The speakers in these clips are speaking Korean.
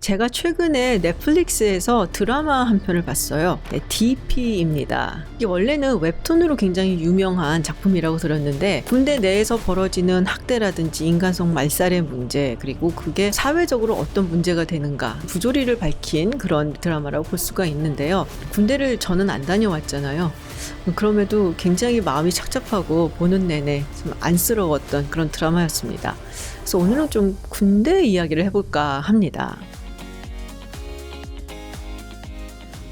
제가 최근에 넷플릭스에서 드라마 한 편을 봤어요. 네, DP입니다. 이게 원래는 웹툰으로 굉장히 유명한 작품이라고 들었는데 군대 내에서 벌어지는 학대라든지 인간성 말살의 문제, 그리고 그게 사회적으로 어떤 문제가 되는가, 부조리를 밝힌 그런 드라마라고 볼 수가 있는데요. 군대를 저는 안 다녀왔잖아요. 그럼에도 굉장히 마음이 착잡하고 보는 내내 좀 안쓰러웠던 그런 드라마였습니다. 그래서 오늘은 좀 군대 이야기를 해볼까 합니다.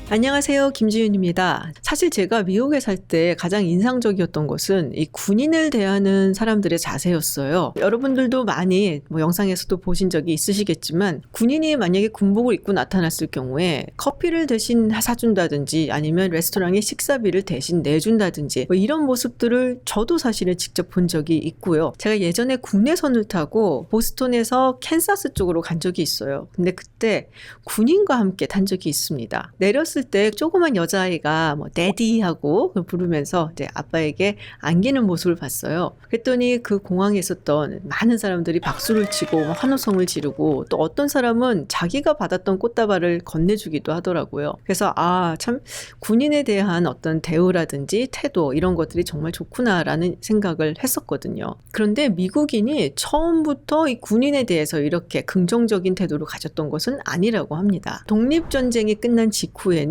안녕하세요, 김지윤입니다. 사실 제가 미국에 살 때 가장 인상적이었던 것은 이 군인을 대하는 사람들의 자세였어요. 여러분들도 많이 영상에서도 보신 적이 있으시겠지만 군인이 만약에 군복을 입고 나타났을 경우에 커피를 대신 사준다든지 아니면 레스토랑에 식사비를 대신 내준다든지 이런 모습들을 저도 사실은 직접 본 적이 있고요. 제가 예전에 국내선을 타고 보스턴에서 캔사스 쪽으로 간 적이 있어요. 근데 그때 군인과 함께 탄 적이 있습니다. 내렸을 때 조그만 여자아이가 데디 하고 부르면서 이제 아빠에게 안기는 모습을 봤어요. 그랬더니 그 공항에 있었던 많은 사람들이 박수를 치고 환호성을 지르고 또 어떤 사람은 자기가 받았던 꽃다발을 건네주기도 하더라고요. 그래서 참 군인에 대한 어떤 대우라든지 태도 이런 것들이 정말 좋구나라는 생각을 했었거든요. 그런데 미국인이 처음부터 이 군인에 대해서 이렇게 긍정적인 태도를 가졌던 것은 아니라고 합니다. 독립전쟁이 끝난 직후에는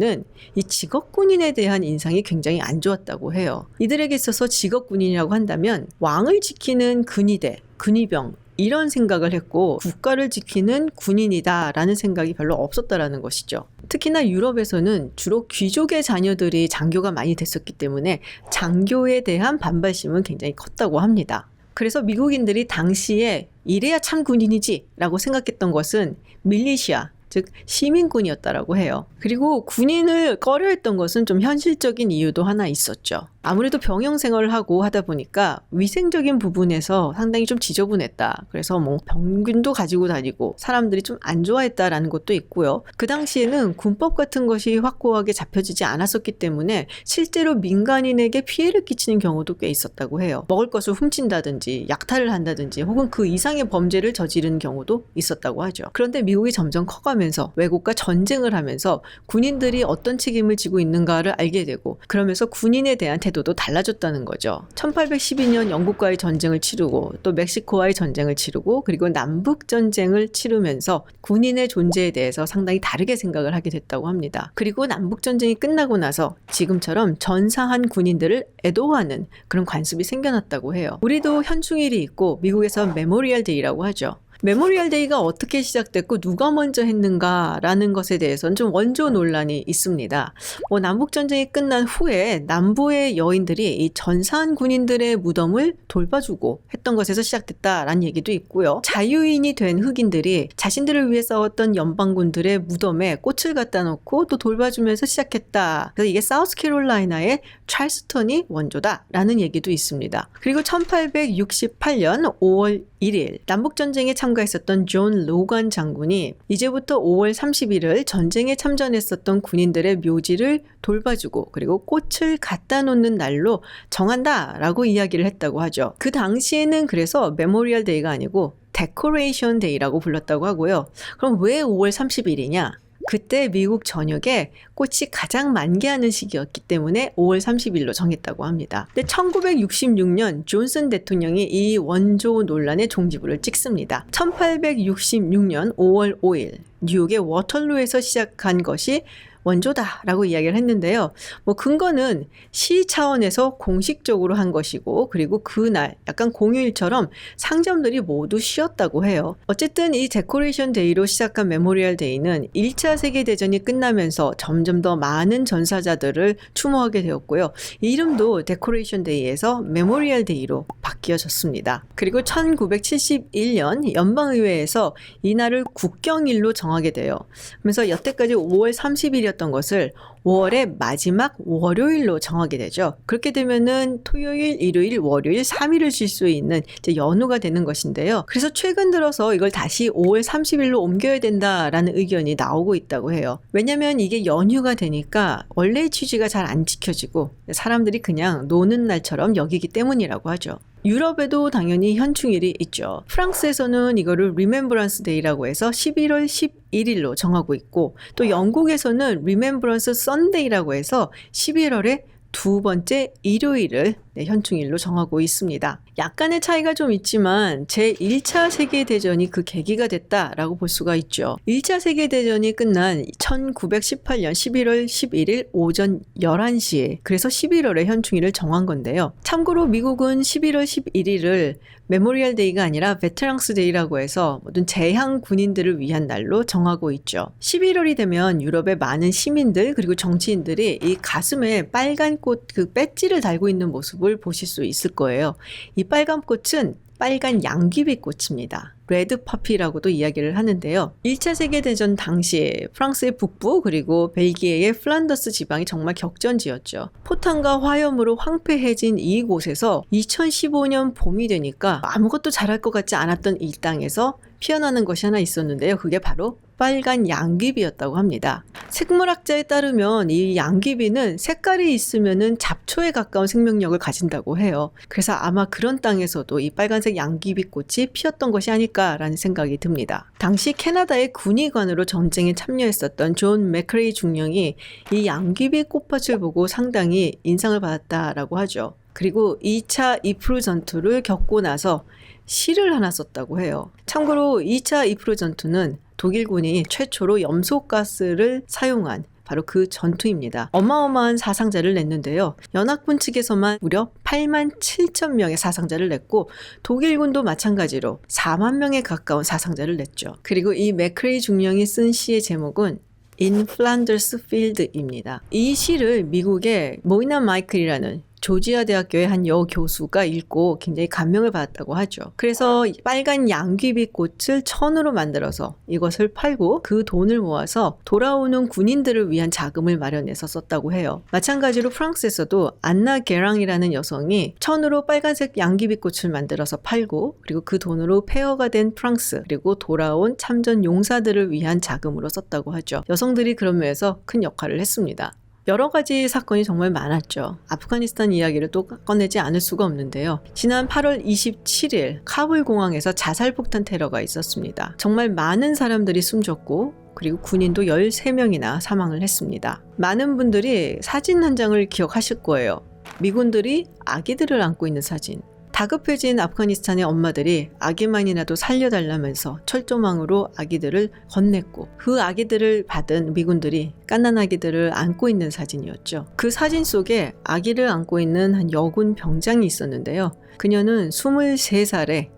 이 직업군인에 대한 인상이 굉장히 안 좋았다고 해요. 이들에게 있어서 직업군인이라고 한다면 왕을 지키는 근위대, 근위병 이런 생각을 했고 국가를 지키는 군인이다라는 생각이 별로 없었다라는 것이죠. 특히나 유럽에서는 주로 귀족의 자녀들이 장교가 많이 됐었기 때문에 장교에 대한 반발심은 굉장히 컸다고 합니다. 그래서 미국인들이 당시에 이래야 참 군인이지 라고 생각했던 것은 밀리시아, 즉 시민군이었다라고 해요. 그리고 군인을 꺼려했던 것은 좀 현실적인 이유도 하나 있었죠. 아무래도 병영 생활을 하고 하다 보니까 위생적인 부분에서 상당히 좀 지저분했다. 그래서 병균도 가지고 다니고 사람들이 좀 안 좋아했다라는 것도 있고요. 그 당시에는 군법 같은 것이 확고하게 잡혀지지 않았었기 때문에 실제로 민간인에게 피해를 끼치는 경우도 꽤 있었다고 해요. 먹을 것을 훔친다든지 약탈을 한다든지 혹은 그 이상의 범죄를 저지르는 경우도 있었다고 하죠. 그런데 미국이 점점 커가면서 외국과 전쟁을 하면서 군인들이 어떤 책임을 지고 있는가를 알게 되고 그러면서 군인에 대한 태도도 달라졌다는 거죠. 1812년 영국과의 전쟁을 치르고 또 멕시코와의 전쟁을 치르고 그리고 남북전쟁을 치르면서 군인의 존재에 대해서 상당히 다르게 생각을 하게 됐다고 합니다. 그리고 남북전쟁이 끝나고 나서 지금처럼 전사한 군인들을 애도하는 그런 관습이 생겨났다고 해요. 우리도 현충일이 있고 미국에서 메모리얼 데이라고 하죠. 메모리얼 데이가 어떻게 시작됐고 누가 먼저 했는가라는 것에 대해서는 좀 원조 논란이 있습니다. 남북전쟁이 끝난 후에 남부의 여인들이 이 전사한 군인들의 무덤을 돌봐주고 했던 것에서 시작됐다라는 얘기도 있고요. 자유인이 된 흑인들이 자신들을 위해 싸웠던 연방군들의 무덤에 꽃을 갖다 놓고 또 돌봐주면서 시작했다. 그래서 이게 사우스캐롤라이나의 찰스턴이 원조다라는 얘기도 있습니다. 그리고 1868년 5월 1일 남북전쟁에 참가했었던 존 로건 장군이 이제부터 5월 30일을 전쟁에 참전했었던 군인들의 묘지를 돌봐주고 그리고 꽃을 갖다 놓는 날로 정한다라고 이야기를 했다고 하죠. 그 당시에는 그래서 메모리얼 데이가 아니고 데코레이션 데이라고 불렀다고 하고요. 그럼 왜 5월 30일이냐? 그때 미국 전역에 꽃이 가장 만개하는 시기였기 때문에 5월 30일로 정했다고 합니다. 근데 1966년 존슨 대통령이 이 원조 논란의 종지부를 찍습니다. 1866년 5월 5일 뉴욕의 워털루에서 시작한 것이 원조다라고 이야기를 했는데요. 근거는 시 차원에서 공식적으로 한 것이고 그리고 그날 약간 공휴일처럼 상점들이 모두 쉬었다고 해요. 어쨌든 이 데코레이션 데이로 시작한 메모리얼 데이는 1차 세계대전이 끝나면서 점점 더 많은 전사자들을 추모하게 되었고요. 이 이름도 데코레이션 데이에서 메모리얼 데이로 바뀌어졌습니다. 그리고 1971년 연방의회에서 이날을 국경일로 정하게 돼요. 그래서 여태까지 5월 30일이었던 것을 5월의 마지막 월요일로 정하게 되죠. 그렇게 되면은 토요일, 일요일, 월요일 3일을 쉴 수 있는 이제 연휴가 되는 것인데요. 그래서 최근 들어서 이걸 다시 5월 30일로 옮겨야 된다라는 의견이 나오고 있다고 해요. 왜냐하면 이게 연휴가 되니까 원래의 취지가 잘 안 지켜지고 사람들이 그냥 노는 날처럼 여기기 때문이라고 하죠. 유럽에도 당연히 현충일이 있죠. 프랑스에서는 이거를 Remembrance Day라고 해서 11월 11일로 정하고 있고, 또 영국에서는 Remembrance Sunday라고 해서 11월에 두 번째 일요일을 현충일로 정하고 있습니다. 약간의 차이가 좀 있지만 제1차 세계대전이 그 계기가 됐다라고 볼 수가 있죠. 1차 세계대전이 끝난 1918년 11월 11일 오전 11시에 그래서 11월에 현충일을 정한 건데요. 참고로 미국은 11월 11일을 메모리얼 데이가 아니라 베테랑스 데이라고 해서 모든 재향 군인들을 위한 날로 정하고 있죠. 11월이 되면 유럽의 많은 시민들 그리고 정치인들이 이 가슴에 빨간 꽃 그 배지를 달고 있는 모습을 보실 수 있을 거예요. 이 빨간 꽃은 빨간 양귀비 꽃입니다. 레드 파피라고도 이야기를 하는데요. 1차 세계대전 당시에 프랑스의 북부 그리고 벨기에의 플란더스 지방이 정말 격전지였죠. 포탄과 화염으로 황폐해진 이곳에서 2015년 봄이 되니까 아무것도 잘할 것 같지 않았던 이 땅에서 피어나는 것이 하나 있었는데요. 그게 바로 빨간 양귀비였다고 합니다. 생물학자에 따르면 이 양귀비는 색깔이 있으면은 잡초에 가까운 생명력을 가진다고 해요. 그래서 아마 그런 땅에서도 이 빨간색 양귀비꽃이 피었던 것이 아닐까라는 생각이 듭니다. 당시 캐나다의 군의관으로 전쟁에 참여했었던 존 맥크레이 중령이 이 양귀비 꽃밭을 보고 상당히 인상을 받았다라고 하죠. 그리고 2차 이프루 전투를 겪고 나서 시를 하나 썼다고 해요. 참고로 2차 이프루 전투는 독일군이 최초로 염소가스를 사용한 바로 그 전투입니다. 어마어마한 사상자를 냈는데요. 연합군 측에서만 무려 8만 7천 명의 사상자를 냈고 독일군도 마찬가지로 4만 명에 가까운 사상자를 냈죠. 그리고 이 맥크레이 중령이 쓴 시의 제목은 In Flanders Field입니다. 이 시를 미국의 모이나 마이클이라는 조지아 대학교의 한 여교수가 읽고 굉장히 감명을 받았다고 하죠. 그래서 빨간 양귀비 꽃을 천으로 만들어서 이것을 팔고 그 돈을 모아서 돌아오는 군인들을 위한 자금을 마련해서 썼다고 해요. 마찬가지로 프랑스에서도 안나 게랑이라는 여성이 천으로 빨간색 양귀비 꽃을 만들어서 팔고 그리고 그 돈으로 폐허가 된 프랑스 그리고 돌아온 참전 용사들을 위한 자금으로 썼다고 하죠. 여성들이 그런 면에서 큰 역할을 했습니다. 여러 가지 사건이 정말 많았죠. 아프가니스탄 이야기를 또 꺼내지 않을 수가 없는데요. 지난 8월 27일 카불 공항에서 자살폭탄 테러가 있었습니다. 정말 많은 사람들이 숨졌고 그리고 군인도 13명이나 사망을 했습니다. 많은 분들이 사진 한 장을 기억하실 거예요. 미군들이 아기들을 안고 있는 사진. 다급해진 아프가니스탄의 엄마들이 아기만이라도 살려달라면서 철조망으로 아기들을 건넸고 그 아기들을 받은 미군들이 갓난 아기들을 안고 있는 사진이었죠. 그 사진 속에 아기를 안고 있는 한 여군 병장이 있었는데요. 그녀는 23살의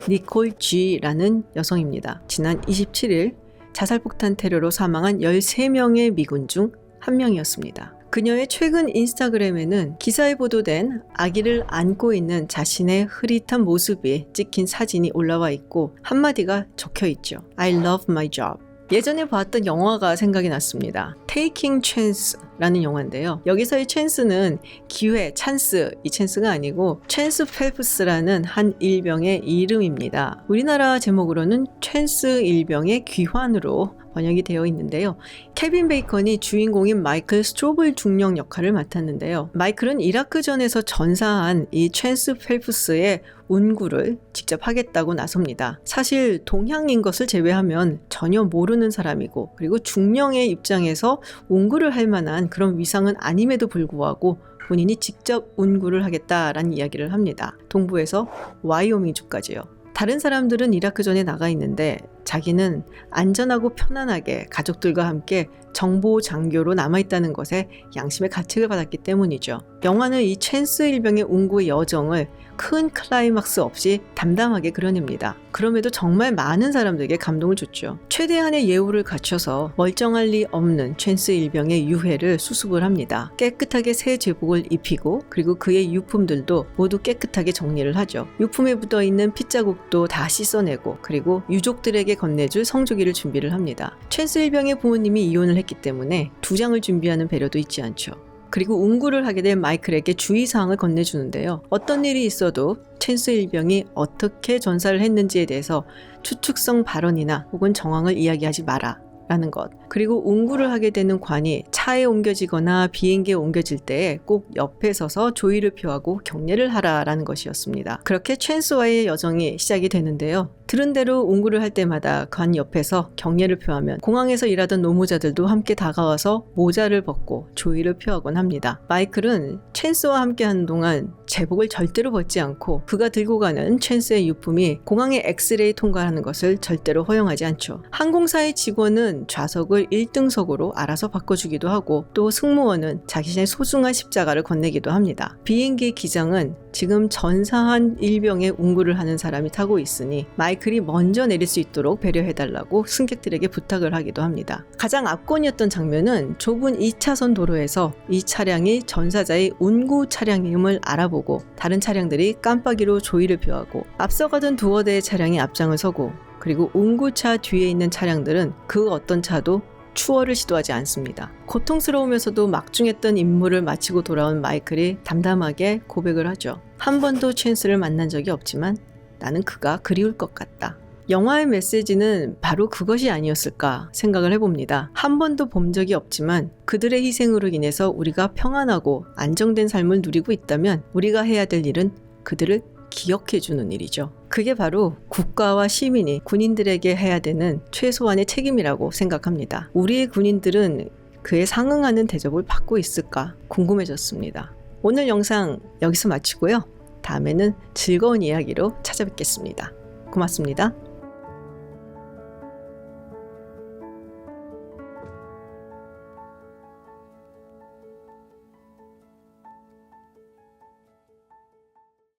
니콜 G라는 여성입니다. 지난 27일 자살폭탄 테러로 사망한 13명의 미군 중 한 명이었습니다. 그녀의 최근 인스타그램에는 기사에 보도된 아기를 안고 있는 자신의 흐릿한 모습이 찍힌 사진이 올라와 있고 한마디가 적혀 있죠. I love my job. 예전에 봤던 영화가 생각이 났습니다. Taking Chance라는 영화인데요. 여기서의 chance는 기회, 찬스, 이 찬스가 아니고 찬스 펠프스라는 한 일병의 이름입니다. 우리나라 제목으로는 찬스 일병의 귀환으로 번역이 되어 있는데요. 케빈 베이컨이 주인공인 마이클 스트로블 중령 역할을 맡았는데요. 마이클은 이라크전에서 전사한 이 찬스 펠프스의 운구를 직접 하겠다고 나섭니다. 사실 동향인 것을 제외하면 전혀 모르는 사람이고 그리고 중령의 입장에서 운구를 할 만한 그런 위상은 아님에도 불구하고 본인이 직접 운구를 하겠다라는 이야기를 합니다. 동부에서 와이오밍주까지요. 다른 사람들은 이라크전에 나가 있는데 자기는 안전하고 편안하게 가족들과 함께 정보 장교로 남아있다는 것에 양심의 가책을 받았기 때문이죠. 영화는 이 찬스 일병의 운구의 여정을 큰 클라이막스 없이 담담하게 그려냅니다. 그럼에도 정말 많은 사람들에게 감동을 줬죠. 최대한의 예우를 갖춰서 멀쩡할 리 없는 찬스 일병의 유해를 수습을 합니다. 깨끗하게 새 제복을 입히고 그리고 그의 유품들도 모두 깨끗하게 정리를 하죠. 유품에 묻어있는 핏자국도 다 씻어내고 그리고 유족들에게 건네줄 성조기를 준비를 합니다. 찬스 일병의 부모님이 이혼을 했기 때문에 두장을 준비하는 배려도 잊지 않죠. 그리고 운구를 하게 된 마이클에게 주의사항을 건네주는데요. 어떤 일이 있어도 찬스 일병이 어떻게 전사를 했는지에 대해서 추측성 발언이나 혹은 정황을 이야기하지 마라 라는 것. 그리고 운구를 하게 되는 관이 차에 옮겨지거나 비행기에 옮겨질 때 꼭 옆에 서서 조의를 표하고 격려를 하라라는 것이었습니다. 그렇게 챈스와의 여정이 시작이 되는데요. 들은 대로 운구를 할 때마다 관 옆에서 격려를 표하면 공항에서 일하던 노무자들도 함께 다가와서 모자를 벗고 조의를 표하곤 합니다. 마이클은 챈스와 함께하는 동안 제복을 절대로 벗지 않고 그가 들고 가는 챈스의 유품이 공항의 엑스레이 통과하는 것을 절대로 허용하지 않죠. 항공사의 직원은 좌석을 1등석으로 알아서 바꿔주기도 하고 또 승무원은 자신의 소중한 십자가를 건네기도 합니다. 비행기 기장은 지금 전사한 일병의 운구를 하는 사람이 타고 있으니 마이클이 먼저 내릴 수 있도록 배려해달라고 승객들에게 부탁을 하기도 합니다. 가장 압권이었던 장면은 좁은 2차선 도로에서 이 차량이 전사자의 운구 차량임을 알아보고 다른 차량들이 깜빡이로 조의를 표하고 앞서가던 두어 대의 차량이 앞장을 서고 그리고 운구차 뒤에 있는 차량들은 그 어떤 차도 추월을 시도하지 않습니다. 고통스러우면서도 막중했던 임무를 마치고 돌아온 마이클이 담담하게 고백을 하죠. 한 번도 챈스를 만난 적이 없지만 나는 그가 그리울 것 같다. 영화의 메시지는 바로 그것이 아니었을까 생각을 해봅니다. 한 번도 본 적이 없지만 그들의 희생으로 인해서 우리가 평안하고 안정된 삶을 누리고 있다면 우리가 해야 될 일은 그들을 기억해주는 일이죠. 그게 바로 국가와 시민이 군인들에게 해야 되는 최소한의 책임이라고 생각합니다. 우리의 군인들은 그에 상응하는 대접을 받고 있을까 궁금해졌습니다. 오늘 영상 여기서 마치고요. 다음에는 즐거운 이야기로 찾아뵙겠습니다. 고맙습니다.